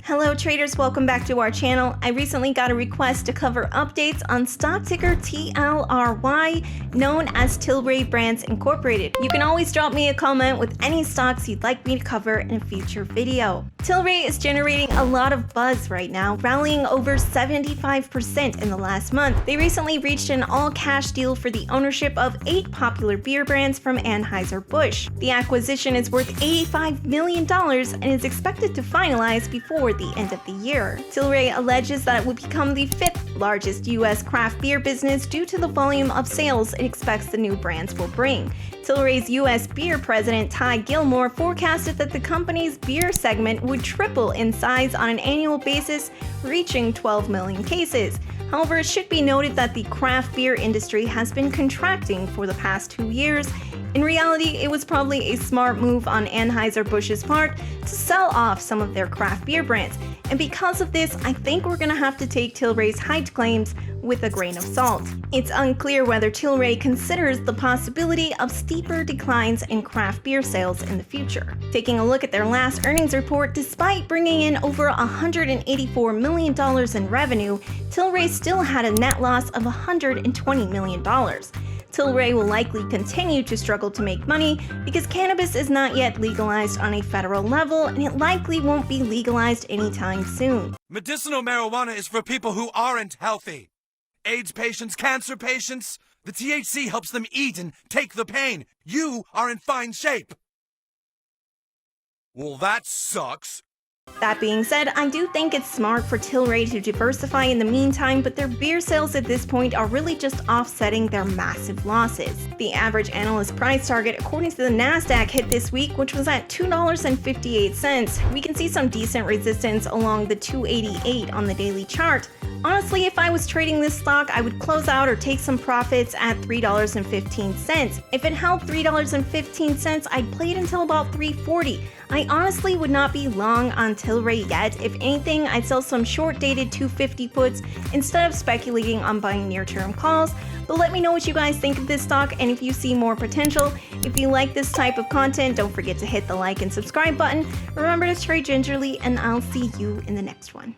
Hello traders, welcome back to our channel. I recently got a request to cover updates on stock ticker TLRY, known as Tilray Brands Inc. You can always drop me a comment with any stocks you'd like me to cover in a future video. Tilray is generating a lot of buzz right now, rallying over 75% in the last month. They recently reached an all-cash deal for the ownership of 8 popular beer brands from Anheuser-Busch. The acquisition is worth $85 million and is expected to finalize before the end of the year. Tilray alleges that it will become the 5th largest U.S. craft beer business due to the volume of sales it expects the new brands will bring. Tilray's U.S. beer president Ty Gilmore forecasted that the company's beer segment would triple in size on an annual basis, reaching 12 million cases. However, it should be noted that the craft beer industry has been contracting for the past 2 years. In reality, it was probably a smart move on Anheuser-Busch's part to sell off some of their craft beer brands, and because of this, I think we're gonna have to take Tilray's hyped claims with a grain of salt. It's unclear whether Tilray considers the possibility of steeper declines in craft beer sales in the future. Taking a look at their last earnings report, despite bringing in over $184 million in revenue, Tilray still had a net loss of $120 million. Tilray will likely continue to struggle to make money because cannabis is not yet legalized on a federal level, and it likely won't be legalized anytime soon. Medicinal marijuana is for people who aren't healthy. AIDS patients, cancer patients, the THC helps them eat and take the pain. You are in fine shape. Well, that sucks. That being said, I do think it's smart for Tilray to diversify in the meantime, but their beer sales at this point are really just offsetting their massive losses. The average analyst price target, according to the Nasdaq, hit this week, which was at $2.58. We can see some decent resistance along the 288 on the daily chart. Honestly, if I was trading this stock, I would close out or take some profits at $3.15. If it held $3.15, I'd play it until about $3.40. I honestly would not be long on Tilray yet. If anything, I'd sell some short-dated 250 puts instead of speculating on buying near-term calls. But let me know what you guys think of this stock and if you see more potential. If you like this type of content, don't forget to hit the like and subscribe button. Remember to trade gingerly, and I'll see you in the next one.